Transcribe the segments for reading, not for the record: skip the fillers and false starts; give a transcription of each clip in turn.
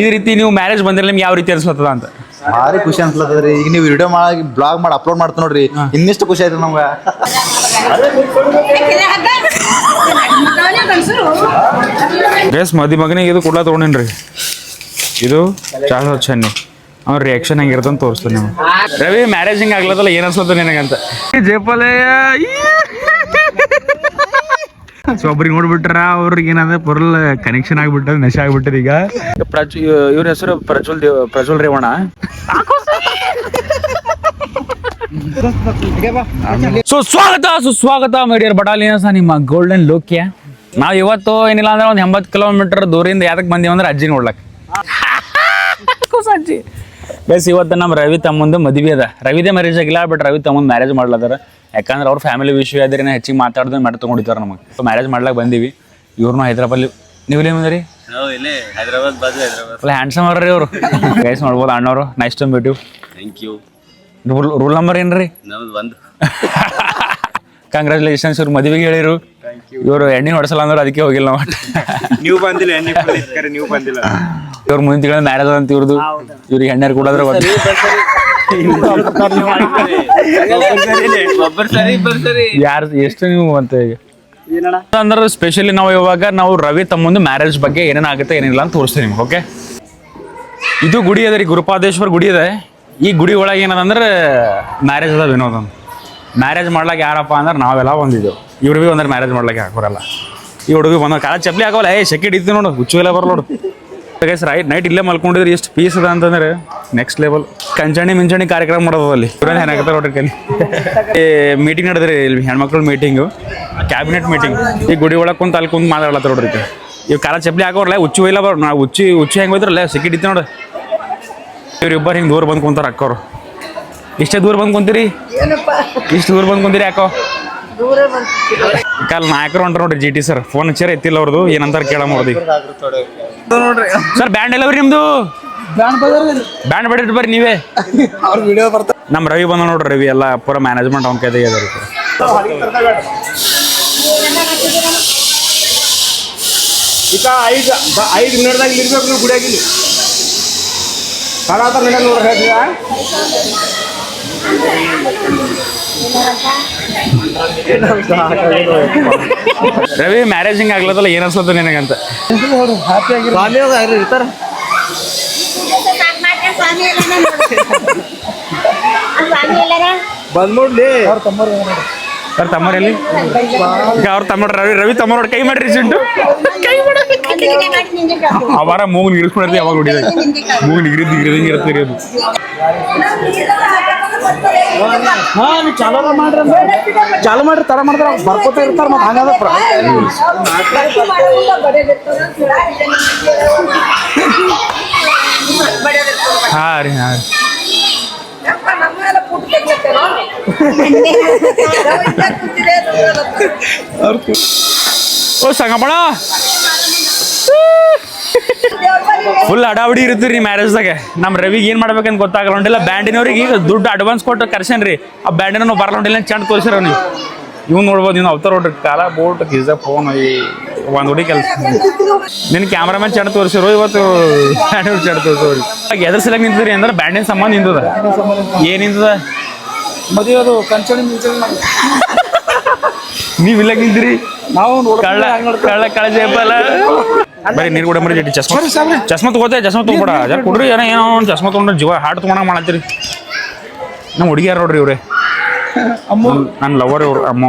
ಈ ರೀತಿ ನೀವು ಮ್ಯಾರೇಜ್ ಬಂದ್ರೆ ನಿಮ್ಗೆ ಯಾವ ರೀತಿ ಅನ್ಸ್ಲತ್ತದ ಅಂತ? ಭಾರಿ ಖುಷಿ ಅನ್ಸ್ಲತ್ತದ್ರಿ. ಈಗ ನೀವು ವಿಡಿಯೋ ಮಾಡಿ ಬ್ಲಾಗ್ ಮಾಡಿ ಅಪ್ಲೋಡ್ ಮಾಡ್ತಾ ನೋಡ್ರಿ, ಇನ್ನಿಷ್ಟು ಖುಷಿ ಆಯ್ತು ನಮ್ಗೆ. ಡ್ರೆಸ್ ಮದಿ ಮಗನಿಗೆ ಇದು ಕೂಡ ತೊಗೊಂಡೇನ್ರಿ. ಇದು ಚಾಹ ಚೆನ್ನಿ ಅವ್ರ ರಿಯಾಕ್ಷನ್ ಹೆಂಗಿರುತ್ತೆ ಅಂತ ತೋರಿಸ್ತೀನಿ ನೀವು. ರವಿ ಮ್ಯಾರೇಜ್ ಹಿಂಗೆ ಆಗ್ಲತ್ತಲ್ಲ ಏನು ಅನ್ಸ್ಲತ್ತ ನಿನಗಂತ? ಜೇಪಲಯ್ಯ ಸೊ ಒಬ್ರಿಗೆ ನೋಡ್ಬಿಟ್ರ ಅವ್ರಿಗೆ ಏನಂದ್ರೆ ಪುರಲ್ ಕನೆಕ್ಷನ್ ಆಗ್ಬಿಟ್ಟದ, ನಶೆ ಆಗ್ಬಿಟ್ಟದ. ಈಗ ಇವ್ರ ಹೆಸರು ಪ್ರಜ್ವಲ್ ರೇವಣ್ಣ. ಸುಸ್ವಾಗತ ಮೇಡಿಯರ್ ಬಟಾಲಿಯನ್ಸ್ ನಿಮ್ಮ ಗೋಲ್ಡನ್ ಲೋಕ್ಯ. ನಾವ್ ಇವತ್ತು ಏನಿಲ್ಲ ಅಂದ್ರೆ ಒಂದ್ 80 ಕಿಲೋಮೀಟರ್ ದೂರಿಂದ ಯಾದಕ್ ಬಂದೀವಿ ಅಂದ್ರೆ ಅಜ್ಜಿ ನೋಡ್ಲಕ್. ಅಜ್ಜಿ ಬಸ್ ಇವತ್ತು ನಮ್ಮ ರವಿ ತಮ್ಮಂದು ಮದುವೆ ಅದ. ರವಿದೇ ಮ್ಯಾರೇಜ್ ಆಗಿಲ್ಲ, ಬಟ್ ರವಿ ತಮ್ಮಂದು ಮ್ಯಾರೇಜ್ ಮಾಡ್ಲದಾರ. ಯಾಕಂದ್ರೆ ಅವ್ರ ಫ್ಯಾಮಿಲಿ ವಿಷಯ ಅದ್ರಿ ಹೆಚ್ಚಿಗೆ ಮಾತಾಡಿದ್ರೆ ಮಾಡಿ ತೊಗೊಂಡಿದ್ದಾರೆ ನಮಗೆ. ಮ್ಯಾರೇಜ್ ಮಾಡ್ಲಾಕ್ ಬಂದೀವಿ. ಇವ್ರನ್ನೂ ಹೈದ್ರಾಬಾದ್. ನೀವು ಇಲ್ಲಿ ಬಂದ್ರಿ? ಹೈದ್ರಾಬಾದ್ ಹ್ಯಾಂಡ್ಸಮ್ ಅವ್ರಿ ಇವರು. ಗೈಸ್ ನೋಡ್ಬೋದು ಅಣ್ಣವರು. Nice to meet you. Thank you. Rule number ಏನ್ರಿ? ಕಂಗ್ರ್ಯಾಚುಲೇಷನ್ಸ್. ಇವ್ರು ಮದುವೆಗೆ ಹೇಳಿರು. ಇವರು ಎಣ್ಣೆ ಹೊಡ್ಸಲ್ಲ ಅಂದ್ರೆ ಅದಕ್ಕೆ ಹೋಗಿಲ್ಲ ನಾವು. ನೀವು ಬಂದಿಲ್ಲ, ನೀವು ಬಂದಿಲ್ಲ. ಇವ್ರ ಮುಂದೆ ತಿಂಗಳ ಮ್ಯಾರೇಜ್ ಅಂತ ಇವ್ರದ್ದು. ಇವ್ರಿಗೆ ಎಣ್ಣೆ ಕೊಡೋದ್ರ ಯಾರು ಎಷ್ಟು ನೀವು ಅಂತ ಈಗ ಅಂದ್ರೆ ಸ್ಪೆಷಲಿ ನಾವು ರವಿ ತಮ್ಮಂದು ಮ್ಯಾರೇಜ್ ಬಗ್ಗೆ ಏನೇನಾಗುತ್ತೆ ಏನಿಲ್ಲ ಅಂತ ತೋರಿಸ್ತೀವಿ ನಿಮ್ಗೆ. ಓಕೆ, ಇದು ಗುಡಿ ಅದ ರೀ, ಗುರುಪಾದೇಶ್ವರ ಗುಡಿ ಇದೆ. ಈ ಗುಡಿ ಒಳಗೆ ಏನದಂದ್ರೆ ಮ್ಯಾರೇಜ್ ಅದ ವಿನೋದ್ ಅಂತ. ಮ್ಯಾರೇಜ್ ಮಾಡ್ಲಾಕ ಯಾರಪ್ಪ ಅಂದ್ರೆ ನಾವೆಲ್ಲ ಬಂದಿದ್ದೆವು. ಇವ್ರು ಭೀ ಒಂದ್ರೆ ಮ್ಯಾರೇಜ್ ಮಾಡ್ಲಾಕ ಹಾಕೋರಲ್ಲ. ಈ ಹುಡುಗಿ ಬಂದ ಕಾಲ ಚಪ್ಪಲಿ ಹಾಕೋಲ್ಲ. ಸೆಕೆಂಡ್ ಇತ್ತು ನೋಡು, ಹುಚ್ಚು ಎಲ್ಲ ಬರಲ್ಲ ನೋಡು. ಗೈಸ್ ನೈಟ್ ಇಲ್ಲೇ ಮಲ್ಕೊಂಡಿದ್ರೆ ಎಷ್ಟು ಪೀಸ್ ಅದ ಅಂತಂದ್ರೆ ನೆಕ್ಸ್ಟ್ ಲೆವೆಲ್. ಮಿಂಚಣಿ ಕಾರ್ಯಕ್ರಮ ಮಾಡೋದು ಅಲ್ಲಿ. ಇವ್ರೇನು ಏನಾಗುತ್ತೆ ನೋಡ್ರಿ ಕಲಿ. ಮೀಟಿಂಗ್ ನಡೆದ್ರಿ ಇಲ್ಲಿ, ಹೆಣ್ಮಕ್ಳು ಮೀಟಿಂಗು, ಕ್ಯಾಬಿನೆಟ್ ಮೀಟಿಂಗ್. ಈ ಗುಡಿ ಒಳಗೆ ಕುಂತ ಅಲ್ಲಿ ಕುಂತ ಮಾತಾಡ್ಲತ್ತ ನೋಡ್ರಿ. ಇವ್ ಕಾಲ ಚಪ್ಪಲಿ ಹಾಕೋರಲ್ಲ, ಹುಚ್ಚು ಇಲ್ಲ ಬರೋ. ನಾವು ಹುಚ್ಚು ಹೆಂಗೆ ಹೋಯ್ತ್ರಲ್ಲ, ಸೆಕೆಂಡ್ ಇತ್ತು ನೋಡು. ಇವ್ರಿಬ್ಬರು ಹಿಂಗೆ ದೂರ ಬಂದು ಕುಂತಾರ ಅಕ್ಕೋರು. ಇಷ್ಟೇ ದೂರ ಬಂದು ಕುಂತೀರಿ? ಇಷ್ಟು ದೂರ ಬಂದು ಕುಂತೀರಿ ಯಾಕೋ? ಕಾಲ ನಾಯಕರು ಹೊಂಟ್ರ ನೋಡ್ರಿ. GT ಸರ್ ಫೋನ್ ಹಚ್ಚಾರ, ಎತ್ತಿಲ್ಲ ಅವ್ರದ್ದು. ಏನಂತಾರ ಕೇಳ ನೋಡ್ದಿ ಸರ್. ಬ್ಯಾಂಡ್ ಎಲ್ಲ ಅವ್ರಿ ನಿಮ್ದು? ಬ್ಯಾಂಡ್ ಬಡಿಟ್ ಬರ್ರಿ ನೀವೇ. ನಮ್ಮ ರವಿ ಬಂದ ನೋಡ್ರಿ. ರವಿ ಎಲ್ಲ ಪೂರ ಮ್ಯಾನೇಜ್ಮೆಂಟ್ ಅವ್ನ ಕೈದಾಗ ಅದ. ಈಗ 5 ಮಿನಿಟ್ದಾಗ ಇರ್ಬೇಕು ನೀವು ಗುಡಿಯಾಗಿಲ್ಲಿ. ನೋಡ್ರಿ ರವಿ ಮ್ಯಾರೇಜ್ ಹಿಂಗೆ ಆಗ್ಲತ್ತಲ್ಲ ಏನು ಅನ್ಸತ್ತ ನಿನಗಂತ? ಬಂದ್ ನೋಡ್ಲಿ ಅವ್ರ ತಮ್ಮರಲ್ಲಿ ಅವ್ರ ತಮ್ಮ ರವಿ ತಮ್ಮ ಕೈ ಮಾಡ್ರಿ ಸಿಂಟು. ಅವಾರ ಮೂಗು ನಿಗಿಸ್ಕೊಂಡಿರ್ತೀವಿ. ಅವಾಗ ಹೊಡಿದಾಗ ಮೂಗು ನಿಗಿರಿದಂಗೆ ಇರುತ್ತೆ ಅದು. ಚಾಲು ಮಾಡ್ರಿ ತರ ಮಾಡ್ತಾರ, ಬರ್ಕೋತಾ ಇರ್ತಾರ. ಮತ್ತೆ ಹಂಗಾದ ಹಾಂ ರೀ ಹಾಂ. ಓ ಸಂಗಮಣ ಫುಲ್ ಅಡಾವಡಿ ಇರ್ತೀರಿ ಮ್ಯಾರೇಜ್ದಾಗ. ನಮ್ಮ ರವಿಗೆ ಏನು ಮಾಡ್ಬೇಕಂತ ಗೊತ್ತಾಗಲ್ಲ ಹೊಂಟಿಲ್ಲ. ಬ್ಯಾಂಡಿನವ್ರಿಗೆ ಈಗ ದುಡ್ಡು ಅಡ್ವಾನ್ಸ್ ಕೊಟ್ಟು ಕರ್ಸೇನ್ರಿ. ಆ ಬ್ಯಾಂಡಿನ ನಾವು ಬರಲ್ಲ ಹೊಂಟಿಲ್ಲ ಚಂದ ತೋರಿಸಿರ ನೀವು. ಇವ್ ನೋಡ್ಬೋದು, ನೀವು ಅವತಾರ ನೋಡ್ರಿ. ಕಾಲ ಬೋಟ್ ಗಿಜ ಫೋನ್ ಒಂದು ಹುಡಿ ಕೆಲಸ. ನಿನ್ನ ಕ್ಯಾಮ್ರಾಮನ್ ಚಂದ ತೋರಿಸಿರೋ ಇವತ್ತು. ಚಂದ ತೋರಿಸೋರಿ. ಎದ್ರ ಸಲಕ್ ನಿಂತಿದ್ರಿ ಅಂದ್ರೆ ಬ್ಯಾಂಡಿನ ಸಂಬಂಧ ನಿಂತದ. ಏನ್ ನಿಂತದ? ಮದುವೆ ಅದು ಕಂಚಣಿ ಮಿಂಚಣಿ. ನೀವ್ ಇಲ್ಲಕ್ ನಿಂತಿರಿ. ನಾವು ಕಳ್ಳ ಜೇಪಲ್ಲ ಬರೀ ನೀರು ಕೂಡ ಮರಿ. ಚಸ್ಮಾ ತಗೋತೆ, ಚಸ್ಮಾ ತಗೋಬೇಡ. ಯಾರು ಕೊಡ್ರಿ ಏನೋ ಚಸ್ಮಾ ತೊಗೊಂಡ್ರೆ ಜೀವ ಹಾಟ್ ತೊಗೊಂಡಂಗೆ ಮಾಡತ್ತೀರಿ. ನಮ್ಮ ಹುಡುಗಿಯಾರ ನೋಡ್ರಿ ಇವ್ರೆ. ನನ್ನ ಲವರ್ ಇವ್ರು ಅಮ್ಮ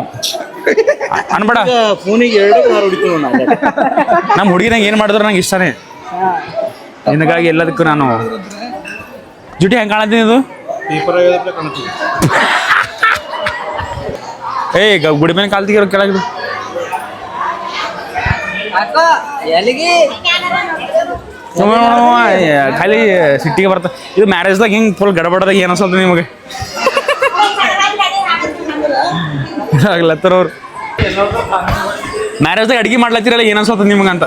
ಅನ್ಬೇಡ. ಫೋನಿಗೆ 2 ಹೊಡಿತು. ನಮ್ಮ ಹುಡುಗಿನಾಗ ಏನು ಮಾಡಿದ್ರೆ ನಂಗೆ ಇಷ್ಟನೇ. ನಿನಗಾಗಿ ಎಲ್ಲದಕ್ಕೂ ನಾನು ಜುಟಿ ಹೆಂಗೆ ಕಾಣತ್ತೀನಿ. ಇದು ಏಯ್ ಗುಡಿ ಮೇಲೆ ಕಾಲ್ ತೆಗಿರೋ ಕೆಳಗಿದು. ಖಾಲಿ ಸಿಟ್ಟಿಗೆ ಬರ್ತ. ಇದು ಮ್ಯಾರೇಜ್ದಾಗ ಹಿಂಗೆ ಫುಲ್ ಗಡಬಡದಾಗ ಏನು ಅನ್ಸಲ್ತ ನಿಮಗೆ? ಆಗ್ಲತ್ತರವ್ರು ಮ್ಯಾರೇಜ್ದಾಗ ಅಡಿಗೆ ಮಾಡ್ಲತ್ತಿರಲ್ಲ ಏನು ಅನ್ಸಲ್ತ ನಿಮ್ಗೆ ಅಂತ?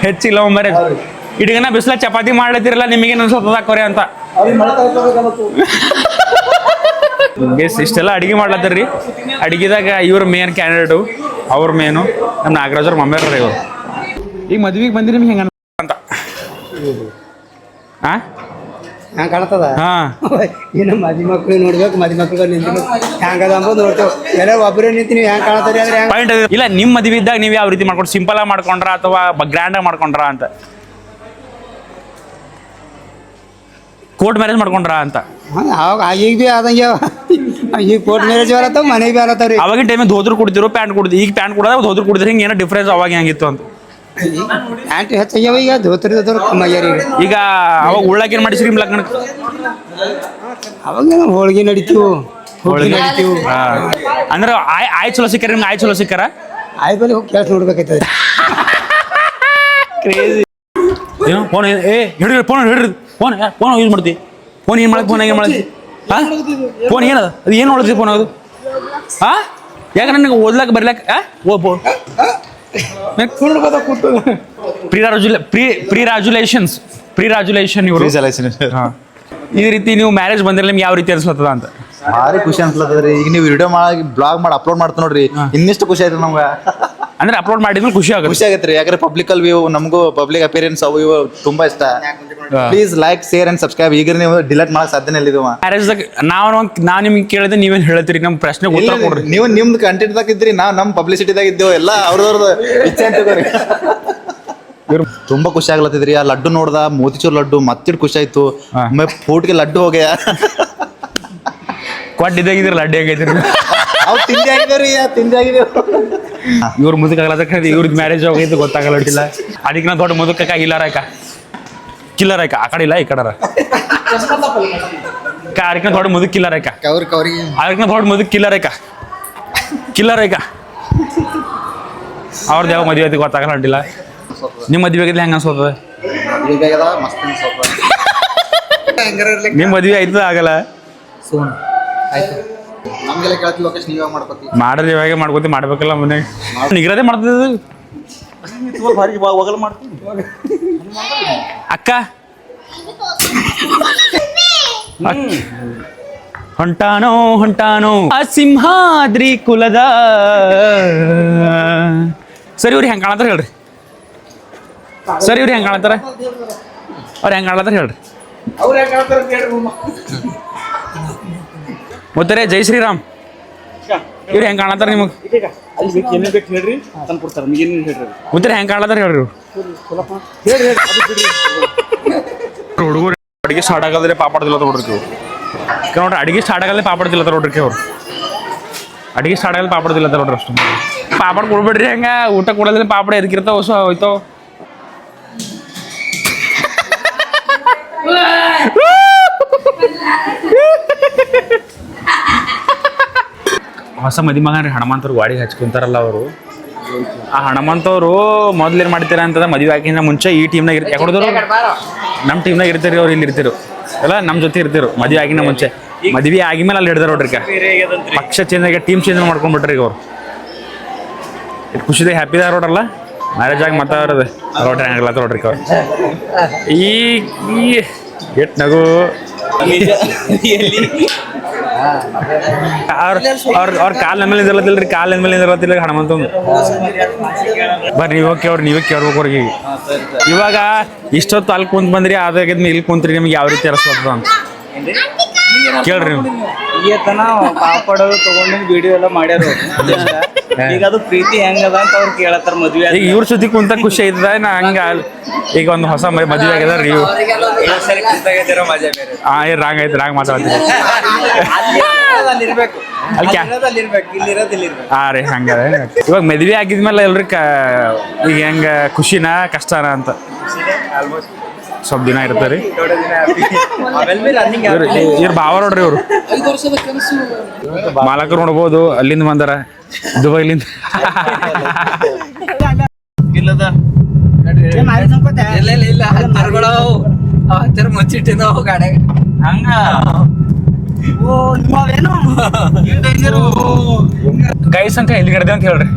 ಹೆಚ್ಚಿಗೆ ಲವ್ ಮ್ಯಾರೇಜ್. ಇಡಗನ ಬಿಸಿಲ ಚಪಾತಿ ಮಾಡ್ಲತ್ತಿರಲ್ಲ, ನಿಮಗೇನು ಅನ್ಸತ್ತದ ಕೊರೆ ಅಂತ? ಗೈಸ್ ಇಷ್ಟೆಲ್ಲ ಅಡಿಗೆ ಮಾಡ್ಲತ್ತಾರ್ರಿ. ಅಡಿಗೆದಾಗ ಇವ್ರ ಮೇನ್ ಕ್ಯಾಂಡಿಡೇಟು, ಅವ್ರ ಮೇನು ನಮ್ಮ ನಾಗರಾಜ್ ಅವ್ರ ಮಮ್ಮಿಯವ್ರ ಇವರು. ಈಗ ಮದ್ವೆಗೆ ಬಂದಿರಿ ನಿಮ್ಗೆ ಹೆಂಗ ಅಂತ ಹ್ಯಾಂಗ ಕಾಣ್ತದ ಇನ್ನು ಮದಿ ಮಕ್ಳು ನೋಡ್ಬೇಕು, ಮದಿ ಮಕ್ಳು ನಿಂತು ಹ್ಯಾಂಗದ ಅಂಬೋದು ನೋಡ್ತೇವೆ. ಎಲ್ಲ ಒಬ್ಬರೇ ನಿಂತು ನೀವು ಹ್ಯಾಂಗ ಕಾಣ್ತೀರಿ ಅಂದ್ರೆ ಪಾಯಿಂಟ್ ಇಲ್ಲ. ನಿಮ್ಮ ಮದ್ವೆ ಇದ್ದಾಗ ನೀವು ಯಾವ ರೀತಿ ಮಾಡ್ಕೊಂಡು ಸಿಂಪಲ್ ಆಗಿ ಮಾಡ್ಕೊಂಡ್ರ ಅಥವಾ ಗ್ರ್ಯಾಂಡ್ ಆಗಿ ಮಾಡ್ಕೊಂಡ್ರ ಅಂತ, ಕೋರ್ಟ್ ಮ್ಯಾರೇಜ್ ಮಾಡ್ಕೊಂಡ್ರ ಅಂತ. ಅವಾಗ ಈಗ ಭೀ ಆದಂಗೆ ಈಗ ಕೋರ್ಟ್ ಮ್ಯಾರೇಜ್ ಬರತ್ತಾವ, ಮನೆಗೆ ಭೀ ಆಲತ್ತಾವ್ರಿ. ಅವಾಗಿನ ಟೈಮಿಗೆ ಧೋದ್ರು ಕೊಡ್ತಿರೋ ಪ್ಯಾಂಟ್ ಕೊಡ್ತೀವಿ. ಈಗ ಪ್ಯಾಂಟ್ ಕೊಡೋದಾಗ ಧೋದ್ರು ಕೊಡ್ತೀರಿ. ಹಿಂಗೆ ಏನೋ ಡಿಫ್ರೆನ್ಸ್ ಅವಾಗ ಹೆಂಗಿತ್ತು ಅಂತ. ಪ್ಯಾಂಟ್ ಹೆಚ್ಚಾಗ್ಯಾವ, ಈಗ ಧೋತ್ರಿ ಕಮ್ಮಿ ಆಗ್ಯಾರ ಈಗ ಅವಾಗ ಉಳ್ಳಾಕ ಏನು ಮಾಡಿಸ್ರಿ ನಿಮ್ಮ ಲಗ್ನಕ್ಕೆ? ಅವಾಗ ಹೋಳಿಗೆ ನಡೀತೀವು, ಹೋಳಿಗೆ ನಡೀತೀವು. ಅಂದ್ರೆ ಆಯ್ ಚಲೋ ಸಿಕ್ಕಾರ ನಿಮ್ಗೆ? ಆಯ್ ಚಲೋ ಸಿಕ್ಕಾರ? ಆಯ್ ಬಲ್ಲಿ ಹೋಗಿ ಕೆಲಸ ನೋಡ್ಬೇಕಾಯ್ತದೆ. ಏನು ಫೋನ್ ಹಿಡ್ರಿ, ಫೋನ್ ಹಿಡ್ರಿ, ಫೋನ್ ಯೂಸ್ ಮಾಡ್ತಿ? ಫೋನ್ ಏನು ಮಾಡಕ್ಕೆ? ಫೋನ್ ಏನು ಮಾಡಕ್ಕೆ? ಹಾಂ ಫೋನ್ ಏನದ? ಅದು ಏನು ನೋಡ್ತೀವಿ ಫೋನ್ ಅದು? ಹಾಂ ಯಾಕೆ ನನಗೆ ಓದ್ಲಕ್ಕೆ ಬರ್ಲಕ್ಕೆ ಪ್ರಿರಾಜುಲೇಷನ್ ಇವರು. ಈ ರೀತಿ ನೀವು ಮ್ಯಾರೇಜ್ ಬಂದ್ರೆ ನಿಮ್ಗೆ ಯಾವ ರೀತಿ ಅನ್ಸ್ಲತ್ತದ ಅಂತ? ಭಾರಿ ಖುಷಿ ಅನ್ಸ್ಲತ್ತದ್ರಿ. ಈಗ ನೀವು ವಿಡಿಯೋ ಮಾಡಿ ಬ್ಲಾಗ್ ಮಾಡಿ ಅಪ್ಲೋಡ್ ಮಾಡ್ತಾ ನೋಡ್ರಿ, ಇನ್ನಿಷ್ಟು ಖುಷಿ ಆಯ್ತು ನಮ್ಗೆ. ಅಂದ್ರೆ ಅಪ್ಲೋಡ್ ಮಾಡಿದ್ಮೇಲೆ ಖುಷಿ ಆಗತ್ರಿ. ಯಾಕಂದ್ರೆ ಪಬ್ಲಿಕ್ ಅಲ್ಲಿ ನಮಗೂ ಪಬ್ಲಿಕ್ ಅಪಿಯರೆನ್ಸ್ ಅವು ಇವು ತುಂಬಾ ಇಷ್ಟ. Please like, share and subscribe. ಈಗ ನೀವು ಡಿಲೀಟ್ ಮಾಡಕ್ ಸಾಧ್ಯನೇ ಇಲ್ಲ. ಮ್ಯಾರೇಜ್ದಾಗ ನಾವು ನಿಮ್ಗೆ ಕೇಳಿದ್ರೆ ನೀವೇನು ಹೇಳ್ತೀರಿ? ನಮ್ಮ ಪ್ರಶ್ನೆ ಉತ್ತರ ಕೊಡ್ರಿ. ನೀವು ನಿಮ್ದು ಕಂಟೆಂಟ್ ದಾಗ ಇದ್ರಿ, ನಾವು ನಮ್ಮ ಪಬ್ಲಿಸಿಟಿದಾಗ ಇದ್ದೇವೆ. ಎಲ್ಲ ಅವ್ರವ್ರದ್ದು ಇಚ್ಛೆ ಅಂತ ತುಂಬಾ ಖುಷಿ ಆಗ್ಲತ್ತಿದ್ರಿ. ಆ ಲಡ್ಡು ನೋಡ್ದ, ಮೋತಿಚೂರ್ ಲಡ್ಡು ಮತ್ತಿಡ್ ಖುಷಿ ಆಯ್ತು. ಫೋಟ್ಗೆ ಲಡ್ಡು ಹೋಗ್ಯಾ ಕೊಟ್ಟಿದ್ದಾಗಿದ್ರಿ ಲಡ್ಡು ಆಗೈತ್ರಿ. ಅವ್ ತಿಂಡಿ ಆಗಿದೇವ್ರಿ, ತಿಂಡಿ ಆಗಿದೇವ್. ಇವ್ರ ಮುದುಕ ಆಗ್ಲತ್ತ ಇವ್ರದ್ದು ಮ್ಯಾರೇಜ್ ಹೋಗೈತೆ ಗೊತ್ತಾಗಲ್ಲ. ಅದಕ್ಕೆ ನಾ ದೊಡ್ಡ ಮುದುಕ ಇಲ್ಲಾರಕ ಕಿಲ್ಲರಕ ಆ ಕಡೆ ಇಲ್ಲ ಈ ಕಡೆ ಅದಕ್ಕೆ ದೊಡ್ಡ ಮುದುಕ್ ಕಿಲ್ಲರಕ ಅದಕ್ಕೆ ದೊಡ್ಡ ಮುದುಕ್ ಕಿಲ್ಲರಕ ಅವ್ರದ್ದು ಯಾವ ಮದುವೆ ಐತಿ ಗೊತ್ತಾಗಲ್ಲ ಹೊಂಟಿಲ್ಲ. ನಿಮ್ಮ ಮದುವೆ ಆಗಿದ್ಲ ಹೆಂಗ ಅನ್ಸೋತದ? ನಿಮ್ಮ ಮದುವೆ ಆಯ್ತದ ಆಗಲ್ಲ ಮಾಡ್ರಿ. ಇವಾಗ ಮಾಡ್ಕೋತಿ ಮಾಡ್ಬೇಕಲ್ಲ ಮನೆ ನಿಗ್ರದೇ ಮಾಡ್ತದ. ಅಕ್ಕ ಹೊಂಟಾನೋ ಆ ಸಿಂಹಾದ್ರಿ ಕುಲದ. ಸರಿ ಇವ್ರು ಹೆಂಗ್ ಕಾಣತ್ತಾರ ಹೇಳ್ರಿ? ಸರಿ ಇವ್ರು ಹೆಂಗ್ ಕಾಣತ್ತಾರ? ಅವ್ರು ಹೆಂಗ್ ಕಾಣತ್ತಾರ ಹೇಳ್ರಿ? ಮುತ್ತರೆ ಜೈ ಶ್ರೀರಾಮ್. ಇವ್ರು ಹೆಂಗ್ ಕಾಣತ್ತಾರ ನಿಮಗ್? ಮುತ್ತರೆ ಹೆಂಗ್ ಕಾಣತ್ತಾರ ಹೇಳ್ರಿ? ಹುಡುಗರು ಅಡಿಗೆ ಸ್ಟಾರ್ಟ್ ಆಗಲ್ದ್ರೆ ಪಾಪಡ್ದಿಲ್ಲ ನೋಡ್ರಿ. ನೋಡ್ರಿ ಅಡಿಗೆ ಸ್ಟಾರ್ಟ್ ಆಗಲ್ಲ ಪಾಪಡ್ದಿಲ್ಲ ನೋಡ್ರಿ. ಅವ್ರು ಅಡಿಗೆ ಸ್ಟಾರ್ಟ್ ಆಗಲ್ಲ ಪಾಪಡ್ದಿಲ್ಲ ನೋಡ್ರಿ. ಅಷ್ಟು ಪಾಪಡ್ ಕೊಡ್ಬೇಡ್ರಿ. ಹಂಗ ಊಟ ಕೊಡೋದ್ರೆ ಪಾಪಡ ಎದಕ್ಕಿರ್ತಾವ ಹೊಸ ಹೋಯ್ತಾವ. ಹೊಸ ಮದಿ ಮಗನ್ರಿ ಹನುಮಂತವ್ರು ಗಾಡಿಗೆ ಹಚ್ಕೊಂತಾರಲ್ಲ ಅವರು. ಆ ಹನುಮಂತವ್ರು ಮೊದ್ಲೇನು ಮಾಡ್ತೀರ ಅಂತಂದ್ರೆ ಮದುವೆ ಆಗಿನ ಮುಂಚೆ ಈ ಟೀಮ್ನಾಗ ಯಾಕೊಡೋರು ನಮ್ಮ ಟೀಮ್ನಾಗ ಇರ್ತೀರಿ. ಅವ್ರು ಇಲ್ಲಿ ಇರ್ತಿರು ಎಲ್ಲ ನಮ್ಮ ಜೊತೆ ಇರ್ತಿರು. ಮದುವೆ ಆಗಿನ ಮುಂಚೆ ಮದುವೆ ಆಗಿದ್ಮೇಲೆ ಅಲ್ಲಿ ಹಿಡ್ದಾರ ನೋಡ್ರಿ. ಪಕ್ಷ ಚೇಂಜ್ ಆಗಿ ಟೀಮ್ ಚೇಂಜ್ ಮಾಡ್ಕೊಂಡ್ಬಿಟ್ರಿ. ಈಗ ಅವ್ರು ಖುಷಿದಾಗ ಹ್ಯಾಪಿ ಇದಾರ ನೋಡ್ರಲ್ಲ. ಮ್ಯಾರೇಜ್ ಆಗಿ ಮಾತಾಡೋದು ರೋಟ್ರಿ ಹಂಗಿಲ್ಲ ನೋಡ್ರಿ. ಅವ್ರು ಈ ಎಟ್ ನಗು ಅವ್ರ ಕಾಲ್ ಮೇಲೆ ನಿಂದಿರತ್ತಿಲ್ರಿ. ಕಾಲ್ ಮೇಲೆ ನಿಂದಿರತ್ತಿಲ್ಲ ಹನುಮಂತ. ಬರ್ರಿ ನೀವೇ ಕೇಳ್ಬೇಕು ಅವ್ರಿಗೆ. ಇವಾಗ ಇಷ್ಟೊತ್ತು ಅಲ್ಲಿ ಕುಂತ್ ಬಂದ್ರಿ, ಅದಾಗಿದ್ಮೇಲೆ ಇಲ್ಲಿ ಕುಂತ್ರಿ, ನಿಮ್ಗೆ ಯಾವ ರೀತಿ ಅನಿಸ್ತದ ಅಂತ ಕೇಳ್ರಿ. ಪಾಪಡ ತಗೊಂಡು ವಿಡಿಯೋ ಎಲ್ಲ ಮಾಡ್ಯಾರ. ಈಗ ಅದು ಪ್ರೀತಿ ಹೆಂಗದ ಅಂತ ಅವ್ರು ಕೇಳತ್ತಾರ. ಮದ್ವೆ ಈಗ ಇವ್ರ ಜೊತೆ ಕುಂತ ಖುಷಿ ಐತದ. ನಾ ಹಂಗ ಈಗ ಒಂದು ಹೊಸ ಮದುವೆ ಆಗ್ಯದ ರೀ. ರಾಂಗ್ ಐತಿ, ರಾಂಗ್ ಮಾತಾಡ್ತೀನಿ. ಹಾ ರೀ ಹಂಗ. ಇವಾಗ ಮದ್ವೆ ಆಗಿದ್ಮೇಲೆ ಎಲ್ರಿ ಈಗ ಹೆಂಗ ಖುಷಿನಾ ಕಷ್ಟನ ಅಂತ ಸ್ವಲ್ಪ ದಿನ ಇರ್ತಾರೆ. ಇವ್ರ ಭಾವ ನೋಡ್ರಿ. ಇವ್ರು ಮಾಲಕರು ನೋಡ್ಬೋದು. ಅಲ್ಲಿಂದ ಬಂದಾರ ದುಬೈಲಿಂದ. ಗೈಸ್ ಅಂತ ಎಲ್ಲಿ ಕಡ್ದೆ ಅಂತ ಹೇಳ್ರಿ.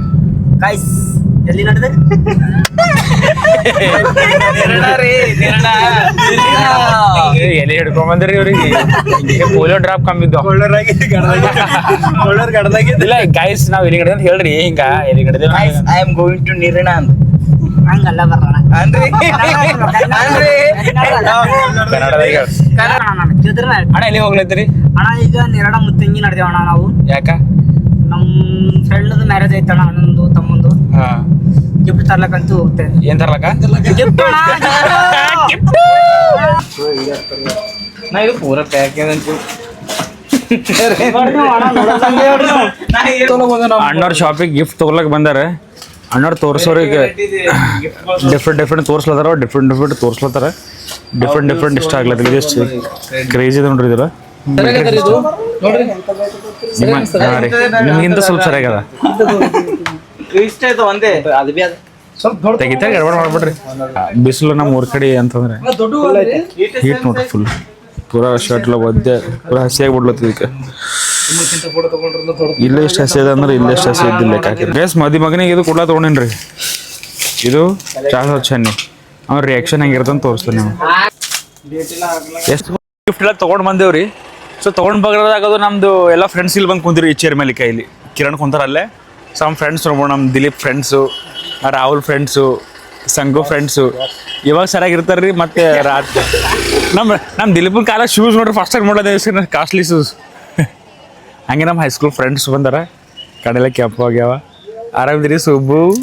ಗೈಸ್ ಎಲ್ಲಿ ನಡೆದೆ ಎಲೆ ಹಿಡ್ಕೊಂಡ್ ಬಂದ್ರಿ ಇವ್ರಿಗೆ ಪೋಲಿಯೋ ಡ್ರಾಪ್ ಕಮ್ಮಿದ್ದು ಇಲ್ಲ ಗೈಸ್ ನಾವ್ ಎಲ್ಲಿ ಹಿಡಿದ ಅಂತ ಹೇಳ್ರಿ ಹಿಂಗ ಎಲ್ಲಿ ಹಿಡಿದ ಐ ಆಮ್ ಗೋಯಿಂಗ್ ಟು ನಿರ್ಣ ಅಂತ ಹಂಗಲ್ಲ ಬರೋಣ ಕನ್ನಡದಾಗ ಅಣ್ಣ ಎಲ್ಲಿ ಹೋಗ್ಲತ್ತೀರಿ ಅಣ್ಣ ಈಗ ನೆರಡ ಮುತ್ತಂಗಿ ನಡೆದೇವ ಅಣ್ಣ ನಾವು ಯಾಕ ನಮ್ ಫ್ರೆಂಡ್ ಮ್ಯಾರೇಜ್ ಐತಣ್ಣ ಅಣ್ಣಂದು ತಮ್ಮಂದು ಹಾ ಗಿಫ್ಟ್ ತರ್ಲಕ್ಕಂತೂ ಹೋಗ್ತೇವೆ ಏನ್ ತರ್ಲಕ ಗಿಫ್ಟ್ ನಾ ಇದು ಪೂರ ಪ್ಯಾಕ್ ಅಣ್ಣವ್ರ ಶಾಪಿಗೆ ಗಿಫ್ಟ್ ತಗೊಳಕ್ ಬಂದಾರ ಅಣ್ಣವ್ರು ತೋರ್ಸೋರಿಗೆ ಡಿಫ್ರೆಂಟ್ ತೋರ್ಸ್ಲತ್ತಾರ ಡಿಫ್ರೆಂಟ್ ತೋರ್ಸ್ಲತ್ತಾರ ಡಿಫ್ರೆಂಟ್ ಇಷ್ಟ ಆಗ್ಲತ್ತಿಲ್ಲ ಇದೆಷ್ಟು ಕ್ರೇಜ್ ಇದೆ ನೋಡ್ರಿ ಇದರ ನಿಮ್ಗಿಂತ ಸ್ವಲ್ಪ ಸರಿಯಾಗದ ಇಷ್ಟ ಆಯ್ತು ಒಂದೇ ಅದು ಬಿ ಅದು ತೆಗಿತಾ ಗಡ್ಬಡ್ ಮಾಡ್ಬಿಡ್ರಿ ಬಿಸಿಲು ನಮ್ಮ ಊರ್ ಕಡೆ ಅಂತಂದ್ರೆ ಹೀಟ್ ನೋಡ್ರಿ ಫುಲ್ ಪೂರಾ ಶರ್ಟ್ ಎಲ್ಲ ಒದ್ದೆ ಪೂರಾ ಹಸಿಯಾಗಿ ಬಿಡ್ಲತ್ತ ಇದಕ್ಕೆ ಇಲ್ಲೇ ಎಷ್ಟು ಹಸಿ ಇದೆ ಅಂದ್ರೆ ಇಲ್ಲೇ ಎಷ್ಟು ಹಸಿ ಇದ್ದಿಲ್ಲ ಬೇಸ್ ಮಗನಿಗೆ ಇದು ಕೊಡ್ಲಾ ತೊಗೊಂಡೇನ್ರಿ ಇದು ಚಾಹ ಚೆನ್ನಿ ಅವ್ರ ರಿಯಾಕ್ಷನ್ ಹೆಂಗಿರುತ್ತೆ ಅಂತ ತೋರಿಸ್ತೀನಿ ನೀವು ಎಷ್ಟು ಗಿಫ್ಟ್ ಎಲ್ಲ ತೊಗೊಂಡು ಬಂದೇವ್ರಿ ಸೊ ತೊಗೊಂಡು ಬಗ್ರದಾಗದು ನಮ್ದು ಎಲ್ಲ ಫ್ರೆಂಡ್ಸ್ ಇಲ್ಲಿ ಬಂದು ಕುಂತಿರಿ ಈ ಚೇರ್ ಮೇಲೆ ಕೈಲಿ ಕಿರಣ್ ಕುಂತಾರ ಅಲ್ಲೇ ಸಮ್ ಫ್ರೆಂಡ್ಸ್ ನೋಡ್ಬೋದು ನಮ್ಮ Dilip friends Rahul friends Sangu friends ಇವಾಗ ಸರಿಯಾಗಿರ್ತಾರೆ ರೀ ಮತ್ತೆ ರಾತ್ರಿ ನಮ್ಮ ದಿಲೀಪನ ಕಾಲ ಶೂಸ್ ನೋಡ್ರಿ ಫಸ್ಟ್ ಟೈಮ್ ನೋಡೋದೇ ಕಾಸ್ಟ್ಲಿ ಶೂಸ್ ಹಂಗೆ ನಮ್ಮ ಹೈಸ್ಕೂಲ್ ಫ್ರೆಂಡ್ಸ್ ಬಂದಾರ ಕಡೆಲ್ಲ ಕೆಂಪು ಆಗ್ಯಾವ ಆರಾಮಿದ್ರಿ ಸುಬ್ಬು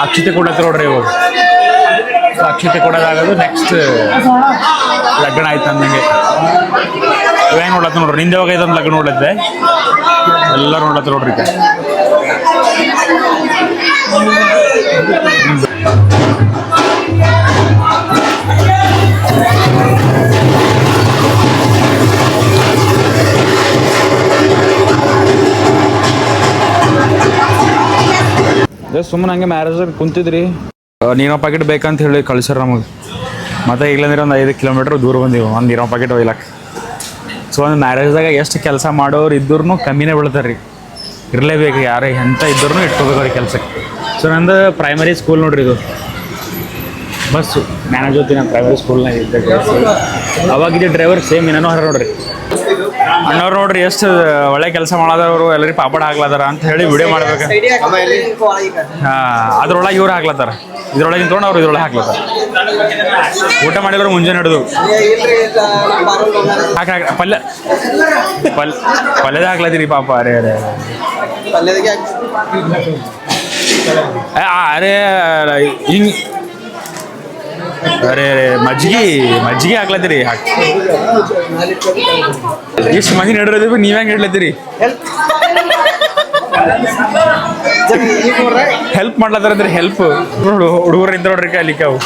ಅಕ್ಷತೆ ಕೊಡತ್ತೆ ನೋಡ್ರಿ ಇವಾಗ ಅಕ್ಷತೆ ಕೊಡೋದಾಗೋದು ನೆಕ್ಸ್ಟ್ ಲಗ್ನ ಆಯ್ತು ಅಂದಂಗೆ ಇವಾಗ ನೋಡತ್ತ ನೋಡ್ರಿ ನಿಂದ ಯಾವಾಗ ಐತಂದು ಲಗ್ನ ನೋಡತ್ತೆ ಎಲ್ಲ ನೋಡತ್ತೆ ನೋಡ್ರಿ ಸುಮ್ಮನೆ ಹಂಗೆ ಮ್ಯಾರೇಜ್ ಕುಂತಿದ್ರಿ ನೀರೋ ಪ್ಯಾಕೆಟ್ ಬೇಕಂತ ಹೇಳಿ ಕಳ್ಸ್ಯಾರ ನಮಗೆ ಮತ್ತೆ ಇಲ್ಲಂದ್ರೆ ಒಂದು 5 ಕಿಲೋಮೀಟ್ರ್ ದೂರ ಬಂದೀವಿ ಒಂದು ನೀರೋ ಪ್ಯಾಕೆಟ್ ಒಯ್ಲಕ್ಕೆ ಸೊ ಒಂದು ಮ್ಯಾರೇಜ್ದಾಗ ಎಷ್ಟು ಕೆಲಸ ಮಾಡೋರು ಇದ್ರೂ ಕಮ್ಮಿನೇ ಬೀಳ್ತಾರೆ ರೀ ಇರಲೇಬೇಕು ಯಾರೇ ಎಂತ ಇದ್ರೂ ಇಟ್ಕೋಬೇಕು ಅವ್ರಿಗೆ ಕೆಲಸಕ್ಕೆ ಸೊ ನಂದು ಪ್ರೈಮರಿ ಸ್ಕೂಲ್ ನೋಡ್ರಿ ಇದು ಬಸ್ಸು ಮ್ಯಾನೇಜ್ ಹೋಗ್ತೀನಿ ನಾನು ಪ್ರೈಮರಿ ಸ್ಕೂಲ್ನಾಗ ಇದ್ದಾಗ ಅವಾಗಿದ್ದ ಡ್ರೈವರ್ ಸೇಮ್ ಇನ್ನೂ ಹರ ನೋಡ್ರಿ ಅಣ್ಣವ್ರು ನೋಡ್ರಿ ಎಷ್ಟು ಒಳ್ಳೆ ಕೆಲಸ ಮಾಡೋದವರು ಎಲ್ಲರಿಗೆ ಪಾಪಡ ಹಾಕ್ಲತ್ತಾರ ಅಂತ ಹೇಳಿ ವಿಡಿಯೋ ಮಾಡ್ಬೇಕು ಅದ್ರೊಳಗೆ ಇವ್ರು ಹಾಕ್ಲತ್ತಾರ ಇದ್ರೊಳಗೆ ನಿಂತ್ಕೊಂಡು ಅವ್ರು ಇದ್ರೊಳಗೆ ಹಾಕ್ಲತ್ತಾರ ಊಟ ಮಾಡಿದ್ರು ಮುಂಜಾನೆ ಹಿಡಿದು ಪಲ್ಯದ ಹಾಕ್ಲತ್ತೀರಿ ಪಾಪ ಅರೆ ಅರೆ ಹಿಂಗೆ ಅರೆ ಮಜ್ಜಿಗೆ ಹಾಕ್ಲತ್ತೀರಿ ಇಷ್ಟು ಮಂದಿ ನಡಿರೋದು ನೀವ್ ಹೆಂಗೆ ಇಡ್ಲತ್ತೀರಿ ಹೆಲ್ಪ್ ಮಾಡ್ಲತ್ತಾರ ಹೆಲ್ಪ್ ಹುಡುಗರು ಇದ್ದ ನೋಡ್ರಿ ಅಲ್ಲಿಕ್ಕೆ ಅವು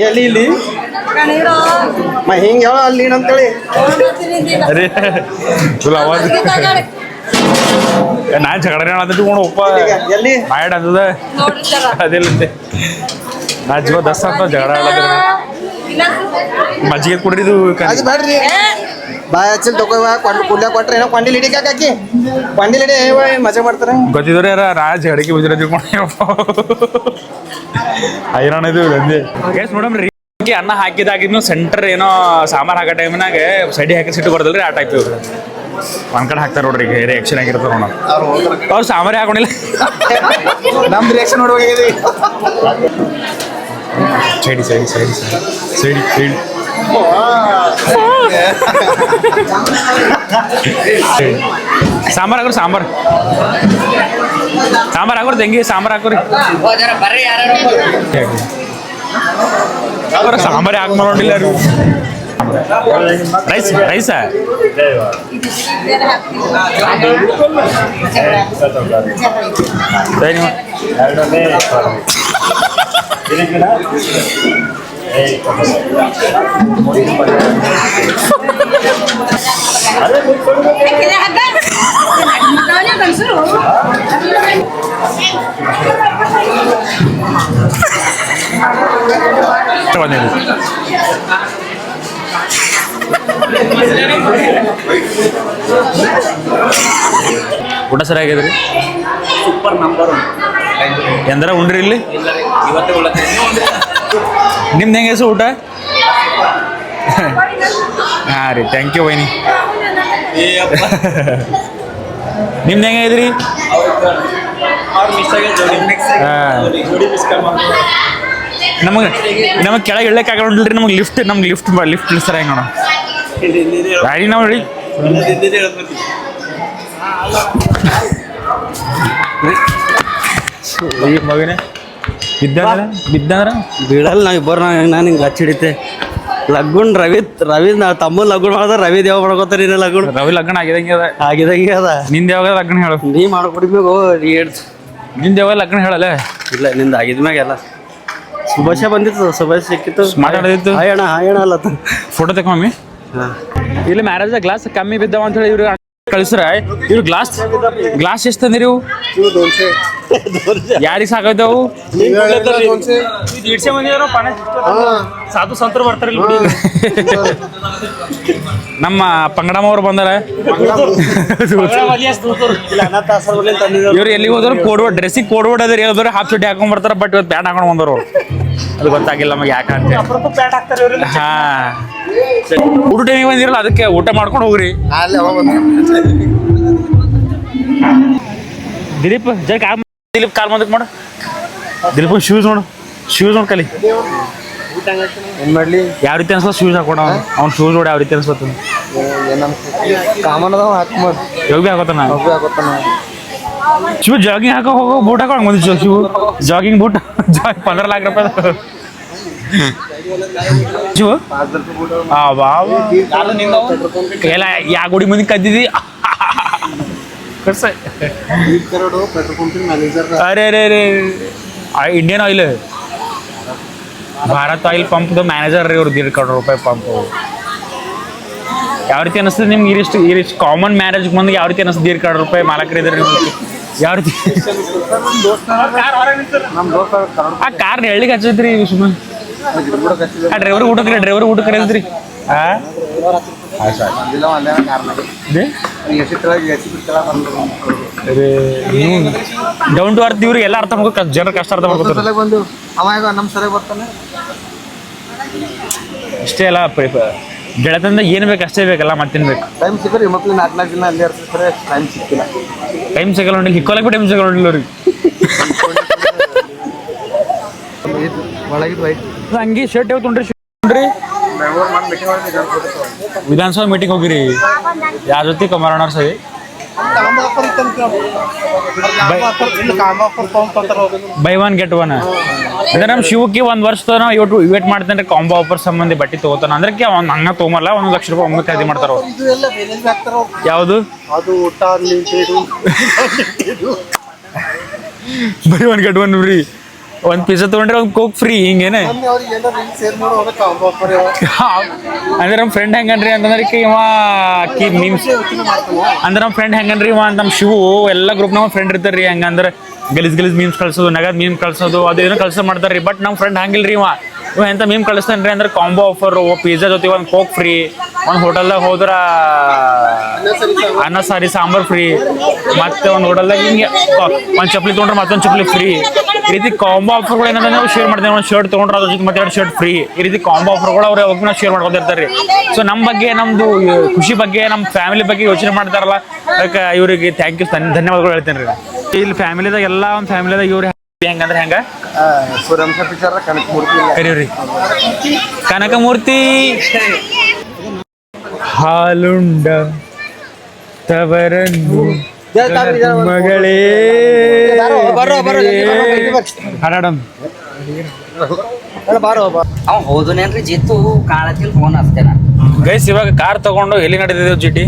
ಎಲ್ಲಿ ಹಿಂಗ ಅಲ್ಲಿ ಅಂತೇಳಿ ಅದೇ ಅವಾಜ್ ನಾನ್ ಜಗಳ ತೊಗೊಂಡು ಒಪ್ಪ ಮಾಡ್ ಅಂತದ ಅದಿಲ್ಲಂತೆ ನಾ ಜೀವ ದಸ್ ಅಂತ ಜಗಳ ಆಡೋದ್ರ ಮಜ್ಜಿಗೆ ಕುಡ್ರಿದು ಬ್ಯಾಡ್ರಿ ಬಾಯ್ ಹಚ್ಚಲ್ ತಗೋ ಕುಡ್ಲ ಕೊಟ್ರೆ ಏನೋ ಕೊಂಡಿ ಹಿಡಿಕ ಹಾಕಿ ಕೊಂಡಿ ಹಿಡಿ ಮಜಾ ಮಾಡ್ತಾರೆ ಗೊತ್ತಿದ್ರೆ ಯಾರ ರಾಜ್ ಅಡಿಕೆ ಬಿದ್ದಿರ ಐರಾಣ ಇದು ಗೈಸ್ ನೋಡಮ್ರಿ ಅನ್ನ ಹಾಕಿದಾಗಿನ್ನು ಸೆಂಟರ್ ಏನೋ ಸಾಂಬಾರ್ ಹಾಕೋ ಟೈಮ್ನಾಗ ಸೈಡಿ ಹಾಕಿ ಸಿಟ್ಟು ಬರ್ತಲ್ರಿ ಆ ಟೈಪ್ ಒಂದ್ ಕಡೆ ಹಾಕ್ತಾರ ನೋಡ್ರಿ ರಿಯಾಕ್ಷನ್ ಆಗಿರ್ತಾರ ನೋಡ ಅವ್ರು ಸಾಂಬಾರೇ ಹಾಕೊಂಡಿಲ್ಲ ನಮ್ದು ರಿಯಾಕ್ಷನ್ ನೋಡುವಾಗ ಸೈಡಿ ಸೈಡಿ ಸೈಡಿ ಸೈಡಿ ಸೈಡಿ ಸಾಂಬಾರ್ ಹಾಕೋರಿ ಸಾಂಬಾರ್ ಹಾಕೋರಿ ತೆಂಗಿ ಸಾಂಬಾರ್ ಹಾಕೋರಿ ಸಾಂಬಾರೇ ಹಾಕಿ ನೋಡಿಲ್ಲ ರೈಸ್ ರೈಸಾ ಊಟ ಸರಿಯಾಗಿದ್ರಿ ಸೂಪರ್ ನಂಬರ್ ಎಂದ್ರ ಉಂಡ್ರಿ ಇಲ್ಲಿ ಇವತ್ತೇ ಉಳ್ಳತ್ತೀನಿ ನಿಮ್ದು ಹೆಂಗೆ ಹೆಸರು ಊಟ ಹಾಂ ರೀ ಥ್ಯಾಂಕ್ ಯು ವೈನಿ ನಿಮ್ದು ಹೆಂಗೆ ಇದ್ರಿ ಅವ್ರು ಮಿಸ್ ಆಗಿ ಜೋಡಿ ನಮಗೆ ಕೆಳಗೆ ಇಳ್ಳಕ್ಕಾಗಲ್ರಿ ನಮ್ಗೆ ಲಿಫ್ಟ್ ಸರ್ ಹೆಂಗೆ ನೋಡ ಗಾಡಿ ನಾವು ಹೇಳಿ ಮಗನೇ ಬಿದ್ದಂದ್ರ ಬೀಳಲ್ಲ ನಾವ್ ಇಬ್ಬರು ನಾನು ಹಿಂಗೆ ಹಚ್ಚಿಡಿತೆ ಲಗ್ಗುನ್ ರವಿ ನಾವು ತಮ್ಮ ಲಗ್ಗುನ್ ಮಾಡಿದ್ರೆ ರವಿ ದೇವ ಮಾಡ್ಕೋತಾರೆ ನೀನು ಲಗ್ಗುನ್ ರವಿ ಲಗ್ನ ಆಗಿದಂಗೆ ಅದ ಆಗಿದಂಗೆ ಅದ ನಿಂದ ಯಾವಾಗ ಲಗ್ನ ಹೇಳು ನೀ ಮಾಡ್ಕೊಡ್ಬೇಕು ಹೇಳ್ತು ನಿಂದ ಯಾವಾಗ ಲಗ್ನ ಹೇಳಲ್ಲ ಇಲ್ಲ ನಿಂದ ಆಗಿದ್ಮ್ಯಾಗೆಲ್ಲ ಸುಭಾಷ ಬಂದಿತ್ತು ಸುಭಾಷ್ ಸಿಕ್ಕಿತ್ತು ಮಾತಾಡೋದಿತ್ತು ಹಾಯಣ್ಣ ಅಲ್ಲ ಫೋಟೋ ತಗೊಮ್ಮಿ ಇಲ್ಲಿ ಮ್ಯಾರೇಜ್ ಗ್ಲಾಸ್ ಕಮ್ಮಿ ಬಿದ್ದಾವ ಅಂತ ಹೇಳಿ ಇವ್ರು ಕಳಿಸ್ರ ಇವ್ರು ಗ್ಲಾಸ್ ಎಷ್ಟು ತಂದಿರಿ ಇವು ಯಾರಿಗೆ ಸಾಕಾಯ್ತವು ಸಾಧು ಸಂತರು ಬರ್ತಾರೆ ನಮ್ಮ ಪಂಗಡಮ್ಮವ್ರು ಬಂದಾರ ಇವ್ರು ಎಲ್ಲಿಗೆ ಹೋದ್ರು ಕೋಡ್ವರ್ಡ್ ಡ್ರೆಸ್ಸಿಗೆ ಕೋಡ್ವರ್ಡ್ ಅದ್ರಿ ಹೇಳಿದ್ರೆ ಹಾಫ್ ಚುಟ್ಟಿ ಹಾಕೊಂಡ್ ಬರ್ತಾರ ಬಟ್ ಇವತ್ತು ಪ್ಯಾಂಟ್ ಹಾಕೊಂಡು ಬಂದವರು ಅದು ಗೊತ್ತಾಗಿಲ್ಲ ನಮಗೆ ಯಾಕಂತ ಹಾ ಊಟ ಟೈಮಿಗೆ ಬಂದಿರಲ್ಲ ಅದಕ್ಕೆ ಊಟ ಮಾಡ್ಕೊಂಡು ಹೋಗ್ರಿ ದಿಲೀಪ್ ದಿಲೀಪ್ ಕಾಲ್ ಮುಂದಕ್ಕೆ ಮಾಡು ದಿಲೀಪ್ ಶೂಸ್ ನೋಡು ಕಲಿ ಏನ್ ಮಾಡ್ಲಿ ಯಾವ ರೀತಿ ಅನ್ಸಲ್ಲ ಶೂಸ್ ಹಾಕೋಣ ಅವ್ನ ಶೂಸ್ ನೋಡಿ ಯಾವ ರೀತಿ ಅನ್ಸ್ಲತ್ತ ಕಾಮನ್ ಅದಾವ ಹಾಕ್ಮಾಡ್ ಯೋಗಿ ಹಾಕೋತಾನ ಹಾಕೋತಾನ ಶಿವ ಜಾಗಿಂಗ್ ಹಾಕೋ ಹೋಗೋ ಬೂಟ್ ಹಾಕೊಂಡು ಬಂದಿದ್ದು ಶಿವ ಜಾಗಿಂಗ್ ಬೂಟ್ 15 लाख रुपये ಶಿವ ಎಲ್ಲ ಯಾ ಗುಡಿ ಮಂದಿ ಕದ್ದಿದಿ अरे अरे अरे इंडियन ऑयल ಭಾರತ್ ಆಯಿಲ್ ಪಂಪ್ದು ಮ್ಯಾನೇಜರ್ ರೀ ಇವ್ರದ್ದು 1 ಕೋಟಿ ರೂಪಾಯಿ ಪಂಪ್ ಯಾವ ರೀತಿ ಅನಿಸ್ತದೆ ನಿಮ್ಗೆ ಇರಿಷ್ಟು ಕಾಮನ್ ಮ್ಯಾರೇಜ್ ಬಂದು ಯಾವ ರೀತಿ ಅನಿಸ್ತದೆ 1 ಕೋಟಿ ರೂಪಾಯಿ ಮಾಲಕರಿದ್ರೆ ನಿಮ್ಗೆ ಯಾವ ರೀತಿ ಆ ಕಾರ್ ಎಳ್ಳಿಗೆ ಹಚ್ಚೈತ್ರಿ ಸುಮ್ಮನೆ ಆ ಡ್ರೈವರ್ ಊಟ ಕರೆಯಲ್ರಿ ಡೌನ್ ಟು ಅರ್ತ್ ಇವ್ರಿಗೆ ಎಲ್ಲ ಅರ್ಥ ಮಾಡ್ಕೊ ಜನ ಕಷ್ಟ ಅರ್ಥ ಮಾಡ್ಕೊತಾರೆ ಬಂದು ಅವಾಗ ನಮ್ಮ ಸರಿಯಾಗಿ ಬರ್ತಾನೆ ಇಷ್ಟೇ ಎಲ್ಲ ಗೆಳತಂದ ಏನು ಬೇಕು ಅಷ್ಟೇ ಬೇಕಲ್ಲ ಮತ್ತೇನು ಬೇಕು ಟೈಮ್ ಸಿಕ್ಕರಿ ಮಕ್ಳು 4 ದಿನ ಅಲ್ಲಿ ಇರ್ತಾರೆ ಟೈಮ್ ಸಿಕ್ಕಿಲ್ಲ ಟೈಮ್ ಸಿಗಲ್ಲ ನೋಡಿ ಹಿಕ್ಕೊಳಕ್ಕೆ ಟೈಮ್ ಸಿಗಲ್ಲ ನೋಡಿಲ್ಲ ಅವ್ರಿಗೆ ಒಳಗಿದ್ದು ವೈಟ್ ಹಂಗೆ ಶರ್ಟ್ ಯಾವ ತುಂಡ್ರಿ ವಿಧಾನಸಭಾ ಮೀಟಿಂಗ್ ಹೋಗಿರಿ ಯಾರ ಜೊತೆ ಕುಮಾರಣ್ಣವ್ರ ಸರಿ ಬೈ 1 get 1 ಅಂದ್ರೆ ನಮ್ಮ ಶಿವಕ್ಕೆ 1 ವರ್ಷದ ನಾವು ವೇಟ್ ಮಾಡ್ತೇನೆ ಕಾಂಬೋ ಆಫರ್ ಸಂಬಂಧಿ ಬಟ್ಟೆ ತಗೋತಾನ ಅಂದ್ರೆ ಅವ್ನು ಹಂಗ ತೊಗೊಂಬಲ್ಲ 1 ಲಕ್ಷ ರೂಪಾಯಿ ಒಮ್ಮೆ ಖರೀದಿ ಮಾಡ್ತಾರ ಯಾವುದು ಬೈ 1 get 1 ರೀ 1 ಪೀಸ್ ತಗೊಂಡ್ರೆ 1 ಕೋಕ್ ಫ್ರೀ ಹಿಂಗೇನೆ ಅಂದ್ರೆ ನಮ್ಮ ಫ್ರೆಂಡ್ ಹೆಂಗನ್ರಿ ಅಂತಂದ್ರೆ ಇವ ಮೀಮ್ಸ್ ಅಂದ್ರೆ ನಮ್ಮ ಫ್ರೆಂಡ್ ಹೆಂಗನ್ರಿ ಇವ ನಮ್ಮ ಶಿವು ಎಲ್ಲ ಗ್ರೂಪ್ ನಮ್ಮ ಫ್ರೆಂಡ್ ಇರ್ತಾರ್ರಿ ಹಂಗಂದ್ರೆ ಗಲೀಜ್ ಮೀಮ್ಸ್ ಕಳ್ಸೋದು ನಗದ್ ಮೀಮ್ ಕಳ್ಸೋದು ಅದೇನೋ ಕಳ್ಸೋ ಮಾಡ್ತಾರ್ರಿ ಬಟ್ ನಮ್ಮ ಫ್ರೆಂಡ್ ಹಂಗಿಲ್ರಿ ಇವ ಎಂತ ಮೀಮ್ ಕಳಿಸ್ತಾನ್ರಿ ಅಂದ್ರೆ ಕಾಂಬೋ ಆಫರ್ ಪಿಜ್ಜಾ ಜೊತೆ 1 ಕೋಕ್ ಫ್ರೀ 1 ಹೋಟೆಲ್ದಾಗ ಹೋದ್ರ ಅನ್ನ ಸಾರಿ ಸಾಂಬಾರ್ ಫ್ರೀ ಮತ್ತೆ 1 ಹೋಟೆಲ್ದಾಗ ಹಿಂಗೆ 1 ಚಪ್ಪಲಿ ತೊಗೊಂಡ್ರೆ ಮತ್ತೊಂದು ಚಪ್ಪಲಿ ಫ್ರೀ ಈ ರೀತಿ ಕಾಂಬೋ ಆಫರ್ಗಳು ಏನಂದ್ರೆ ನಾವು ಶೇರ್ ಮಾಡ್ತೇವೆ 1 ಶರ್ಟ್ ತೊಗೊಂಡ್ರೆ ಅದ್ರ ಜೊತೆ ಮತ್ತೆ 2 ಶರ್ಟ್ ಫ್ರೀ ಈ ರೀತಿ ಕಾಂಬೋ ಆಫರ್ಗಳು ಅವ್ರು ಯಾವಾಗ ನಾವು ಶೇರ್ ಮಾಡ್ಕೊತಿರ್ತಾರೆ ಸೊ ನಮ್ಮ ಬಗ್ಗೆ ನಮ್ದು ಖುಷಿ ಬಗ್ಗೆ ನಮ್ಮ ಫ್ಯಾಮಿಲಿ ಬಗ್ಗೆ ಯೋಚನೆ ಮಾಡ್ತಾರಲ್ಲ ಅದಕ್ಕೆ ಇವರಿಗೆ ಥ್ಯಾಂಕ್ ಯು ಧನ್ಯವಾದಗಳು ಹೇಳ್ತೇನೆ ರೀ ಇಲ್ಲಿ ಫ್ಯಾಮಿಲಿದಾಗ ಎಲ್ಲ ಒಂದು ಫ್ಯಾಮಿಲಿದಾಗ ಇವ್ರು ಹೆಂಗಂದ್ರೆ ಹೆಂಗ ಕರೀವ್ರಿ ಕನಕಮೂರ್ತಿ ಹಾಲುಂಡ ತವರನ್ನು ಮಗಳೇ ಹಾಡಾಡಮ್ ಅವ ಹೋದನೇನ್ರಿ ಜಿತ್ತು ಕಾಳತಿಲ್ ಫೋನ್ ಹಚ್ತೇನ ಗೈಸ್ ಇವಾಗ ಕಾರ್ ತಗೊಂಡು ಎಲ್ಲಿ ನಡೆದಿದ್ದೇವೆ ಜಿಟಿ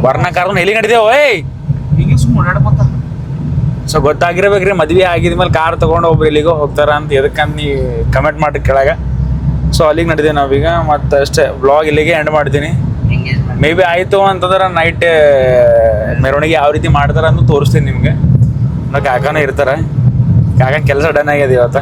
ವರ್ಣ ಕಾರ್ ಎಲ್ಲಿ ನಡೆದೇವು ಏಯ್ ಸೊ ಗೊತ್ತಾಗಿರ್ಬೇಕ್ರಿ ಮದ್ವೆ ಆಗಿದ್ಮೇಲೆ ಕಾರ್ ತಗೊಂಡು ಒಬ್ರು ಇಲ್ಲಿಗೋ ಹೋಗ್ತಾರ ಅಂತ ಎದಕ್ಕಂತ ನೀ ಕಮೆಂಟ್ ಮಾಡಿ ಕೆಳಗ. ಸೊ ಅಲ್ಲಿಗೆ ನಡೆದೀವಿ ನಾವೀಗ. ಮತ್ತೆ ಅಷ್ಟೇ ಬ್ಲಾಗ್ ಇಲ್ಲಿಗೆ ಎಂಡ್ ಮಾಡ್ತೀನಿ. ಮೇ ಬಿ ಆಯಿತು ಅಂತಂದ್ರೆ ನೈಟ್ ಮೆರವಣಿಗೆ ಯಾವ ರೀತಿ ಮಾಡ್ತಾರೆ ಅಂತ ತೋರಿಸ್ತೀನಿ ನಿಮಗೆ. ಕಾಕನೂ ಇರ್ತಾರೆ. ಕಾಕ ಕೆಲಸ ಡನ್ ಆಗ್ಯದ ಇವತ್ತು.